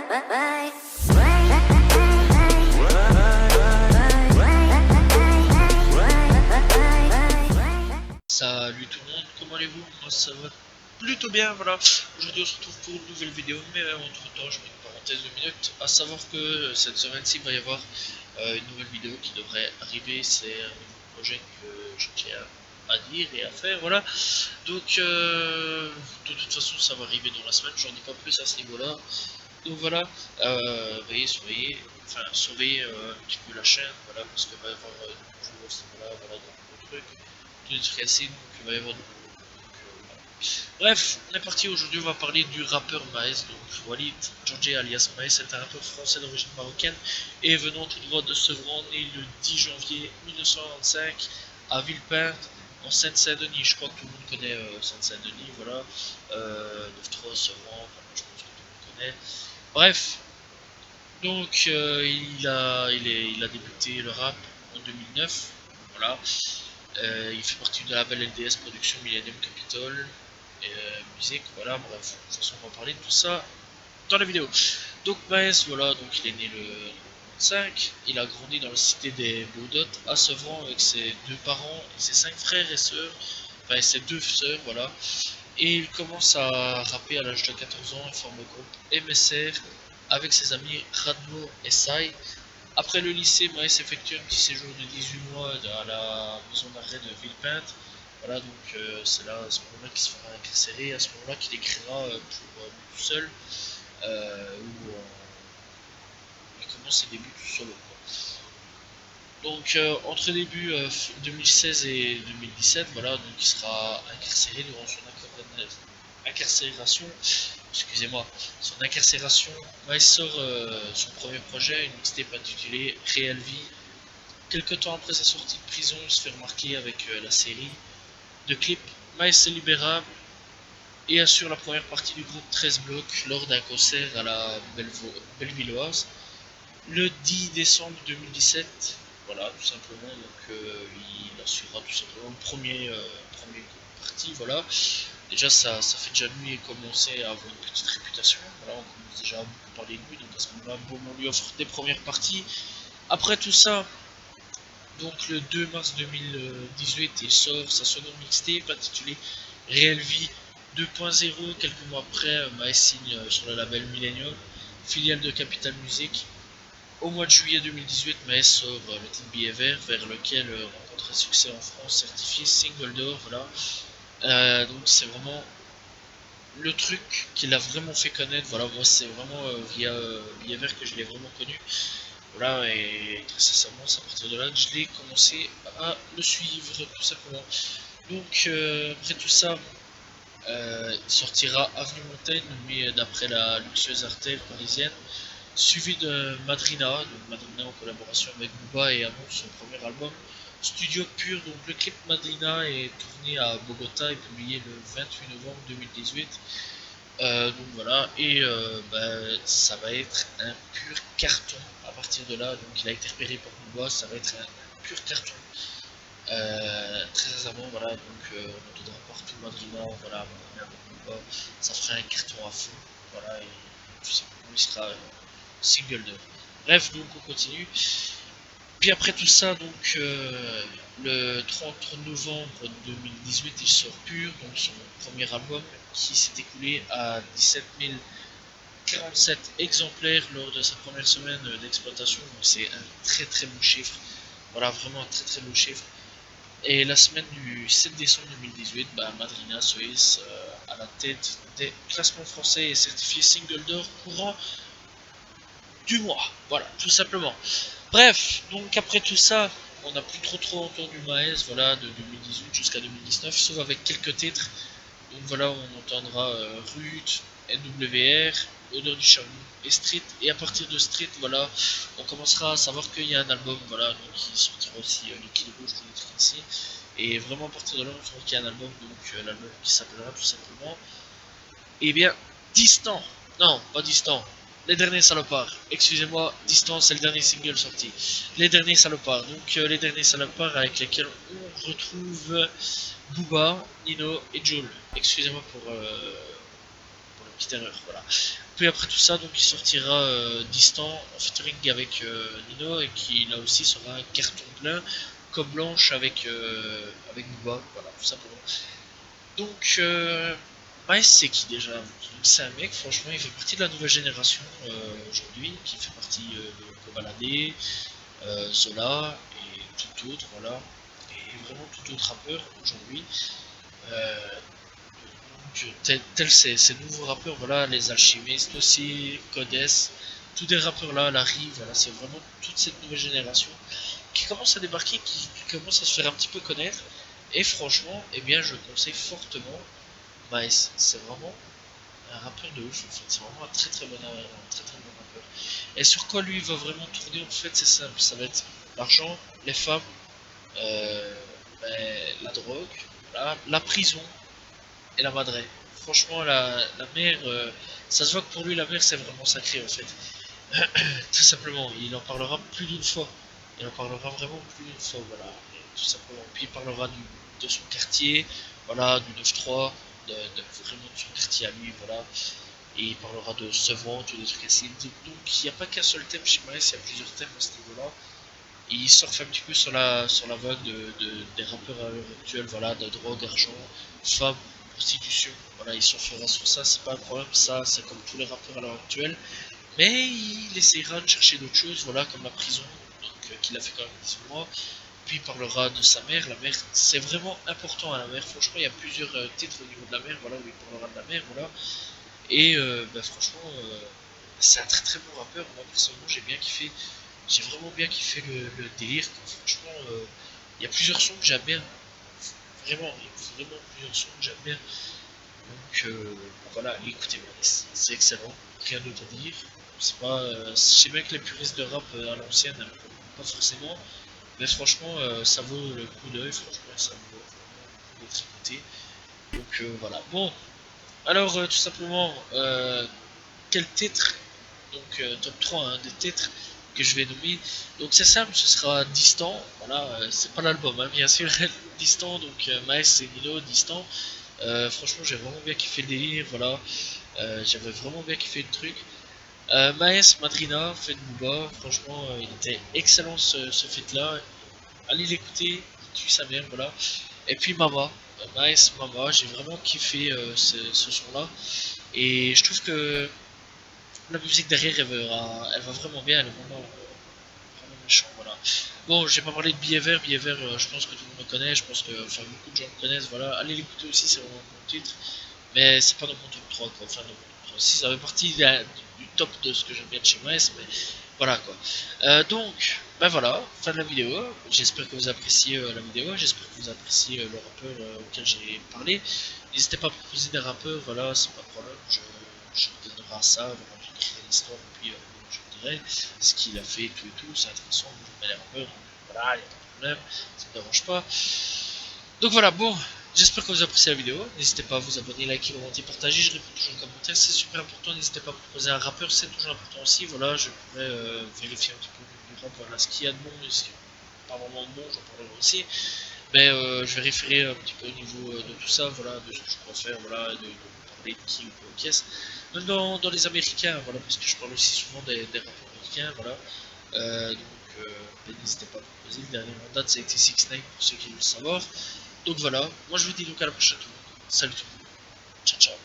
Salut tout le monde, comment allez-vous? Moi ça va plutôt bien, voilà. Aujourd'hui on se retrouve pour une nouvelle vidéo, mais entre temps je mets une parenthèse de minutes, à savoir que cette semaine-ci il va y avoir une nouvelle vidéo qui devrait arriver. C'est un nouveau projet que je tiens à dire et à faire, voilà. Donc de toute façon ça va arriver dans la semaine, j'en dis pas plus à ce niveau-là. Donc voilà, surveillez un petit peu la chaîne, voilà, parce qu'il va y avoir toujours ce niveau-là, voilà, dans le truc. Donc il va y avoir voilà. Bref, on est parti. Aujourd'hui on va parler du rappeur Maes, donc Walid Djandje alias Maes est un rappeur français d'origine marocaine et venant tout droit de Sevran, né le 10 janvier 1995 à Villepinte en Seine-Saint-Denis. Je crois que tout le monde connaît Seine-Saint-Denis, voilà. 9-3 Sevran, enfin, je pense que tout le monde connaît. Bref, donc il a débuté le rap en 2009, voilà. Il fait partie de la label LDS Production Millennium Capitol musique, voilà, bref, de toute façon on va parler de tout ça dans la vidéo. Donc Maes, voilà, donc il est né le 5, il a grandi dans la cité des Beaudottes à Sevran avec ses deux parents et ses 5 frères et sœurs, enfin ses 2 sœurs, voilà. Et il commence à rapper à l'âge de 14 ans et forme le groupe MSR avec ses amis Radmo et Sai. Après le lycée, Maes effectue un petit séjour de 18 mois à la maison d'arrêt de Villepinte. Voilà, donc c'est là, à ce moment-là qu'il se fera incarcérer, à ce moment-là qu'il écrira pour lui tout seul, où il commence ses débuts tout solo, quoi. Donc entre début 2016 et 2017, voilà, donc il sera incarcéré durant son incarcération. Excusez-moi, son incarcération. Maes sort son premier projet, une mixtape intitulée Réelle Vie. Quelque temps après sa sortie de prison, il se fait remarquer avec la série de clips Maes est libérable et assure la première partie du groupe 13 blocs lors d'un concert à la Bellevilloise le 10 décembre 2017. Voilà, tout simplement. Donc il assurera tout simplement le premier partie. Voilà. Déjà ça fait déjà de lui et commencer à avoir une petite réputation. Voilà, on commence déjà à beaucoup parler de lui. Donc à ce moment-là, on lui offre des premières parties. Après tout ça, donc le 2 mars 2018, il sort sa seconde mixtape intitulée Réelle Vie 2.0. Quelques mois après, Maes signe sur le label Millennium, filiale de Capital Music. Au mois de juillet 2018, Maes sort le titre Billet Vert, vers lequel rencontre un succès en France, certifié single d'or. Voilà. Donc c'est vraiment le truc qui l'a vraiment fait connaître. Voilà, moi c'est vraiment via Billet Vert que je l'ai vraiment connu. Voilà, et très sincèrement, c'est à partir de là que je l'ai commencé à le suivre, tout simplement. Donc, après tout ça, il sortira Avenue Montaigne, mais d'après la luxueuse artère parisienne, suivi de Madrina, donc Madrina en collaboration avec Booba, et annonce son premier album, Studio Pur. Donc, le clip Madrina est tourné à Bogota et publié le 28 novembre 2018. Donc voilà, et ça va être un pur carton à partir de là. Donc il a été repéré par Booba, ça va être un pur carton. Très sincèrement, voilà, donc on entendra partout Madrina, voilà, Booba, ça fera un carton à fond, voilà, et tout simplement il sera single d'or. Bref, donc on continue. Puis après tout ça, donc le 30 novembre 2018, il sort Pur, donc son premier album, qui s'est écoulé à 17 047 exemplaires lors de sa première semaine d'exploitation. Donc c'est un très très beau chiffre. Voilà, vraiment un très très beau chiffre. Et la semaine du 7 décembre 2018, Madrina se hisse à la tête des classements français et certifié single d'or courant du mois. Voilà, tout simplement. Bref, donc après tout ça, on n'a plus trop entendu Maes, voilà, de 2018 jusqu'à 2019, sauf avec quelques titres. Donc voilà, on entendra Ruth, NWR, Odeur du Charbon et Street. Et à partir de Street, voilà, on commencera à savoir qu'il y a un album, voilà, donc il sortira aussi Liquide Rouge de notre ici. Et vraiment à partir de là, on saura qu'il y a un album, donc l'album qui s'appellera tout simplement, eh bien, Distant. Non, pas Distant. Les derniers salopards. Excusez-moi, Distant, c'est le dernier single sorti. Les derniers salopards. Donc, les derniers salopards avec lesquels on retrouve Booba, Nino et Jul. Excusez-moi pour le petite erreur, voilà. Puis après tout ça, donc il sortira Distant en featuring avec Nino et qui là aussi sera un carton plein comme Blanche avec Booba, voilà, tout simplement. Donc Maes c'est qui déjà? C'est un mec, franchement, il fait partie de la nouvelle génération aujourd'hui, qui fait partie de Kobalade, Zola et tout autre, voilà, et vraiment tout autre rappeur aujourd'hui. Euh, tel ces nouveaux rappeurs, voilà, les alchimistes aussi, Codes, tous des rappeurs là, Larry, voilà, c'est vraiment toute cette nouvelle génération qui commence à débarquer, qui commence à se faire un petit peu connaître. Et franchement, eh bien, je conseille fortement Maes. C'est vraiment un rappeur de ouf, en fait. C'est vraiment un très bon rappeur. Et sur quoi lui va vraiment tourner, en fait, c'est simple. Ça va être l'argent, les femmes, euh, la drogue, la prison, et la Madre. Franchement, la mer, ça se voit que pour lui, la mer, c'est vraiment sacré en fait. Tout simplement, il en parlera plus d'une fois. Il en parlera vraiment plus d'une fois, voilà. Et tout simplement. Puis il parlera de son quartier, voilà, du 9-3, vraiment de son quartier à lui, voilà. Et il parlera de Sevran, tous des trucs ainsi. Donc il n'y a pas qu'un seul thème chez Maes, il y a plusieurs thèmes à ce niveau-là. Et il surfe un petit peu sur la vague des rappeurs à l'heure actuelle, voilà, de drogue, argent, femmes, prostitution. Voilà, il surfera sur ça, c'est pas un problème, ça, c'est comme tous les rappeurs à l'heure actuelle. Mais il essaiera de chercher d'autres choses, voilà, comme la prison, donc qu'il a fait quand même 10 mois. Puis il parlera de sa mère, la mère, c'est vraiment important à la mère. Franchement, il y a plusieurs titres au niveau de la mère, voilà, où il parlera de la mère, voilà. Et franchement, c'est un très bon rappeur. Moi, personnellement, j'ai vraiment bien kiffé le délire. Franchement, il y a plusieurs sons que j'aime bien. Vraiment, il y a vraiment plusieurs sons que j'aime bien. Donc voilà, écoutez, c'est excellent. Rien d'autre à dire. C'est pas, je sais bien que les puristes de rap à l'ancienne, pas forcément. Mais franchement, ça vaut le coup d'œil. Franchement, ça vaut vraiment d'être écouté. Donc voilà. Bon, alors tout simplement, quel titre? Donc top 3 hein, des titres que je vais nommer. Donc c'est simple, ce sera Distant. Voilà, c'est pas l'album, hein, bien sûr. Distant, donc Maes et Nino, Distant. Franchement, j'ai vraiment bien kiffé le délire. Voilà, j'avais vraiment bien kiffé le truc. Maes Madrina, fait de Booba. Franchement, il était excellent ce feat là. Allez l'écouter, il tue sa mère. Voilà. Et puis Mama, Maes Mama, j'ai vraiment kiffé ce son là. Et je trouve que la musique derrière, elle va vraiment bien, elle est vraiment méchante, voilà. Bon, j'ai pas parlé de Billet Vert, je pense que tout le monde le connaît, je pense que enfin, beaucoup de gens le connaissent, voilà. Allez l'écouter aussi, c'est vraiment un bon titre, mais c'est pas dans mon top 3, quoi, enfin, dans mon top 3. Si, ça fait partie du top de ce que j'aime bien de chez Maes, mais voilà, quoi. Donc, ben voilà, fin de la vidéo, j'espère que vous appréciez la vidéo, j'espère que vous appréciez le rappeur auquel j'ai parlé. N'hésitez pas à proposer des rappeurs, voilà, c'est pas de problème, je vous donnerai ça, voilà, j'écrirai l'histoire et puis je vous dirai ce qu'il a fait, tout et tout, c'est intéressant, je mets les rappeurs, voilà, il n'y a pas de problème, ça me dérange pas. Donc voilà, bon, j'espère que vous appréciez la vidéo, n'hésitez pas à vous abonner, liker, commenter, partager, je réponds toujours aux commentaires, c'est super important, n'hésitez pas à proposer un rappeur, c'est toujours important aussi, voilà, je pourrais vérifier un petit peu du rap, voilà, ce qu'il y a de bon et ce qui n'est pas vraiment bon, j'en parlerai aussi. Mais je vérifierai un petit peu au niveau de tout ça, voilà, de ce que je peux faire, voilà, de parler de qui ou quoi pièce. Même dans les Américains, voilà, parce que je parle aussi souvent des rappeurs américains, voilà. N'hésitez pas à proposer. Le dernier en date, ça a été 6ix9ine pour ceux qui veulent savoir. Donc voilà, moi je vous dis donc à la prochaine tout le monde. Salut tout le monde. Ciao ciao.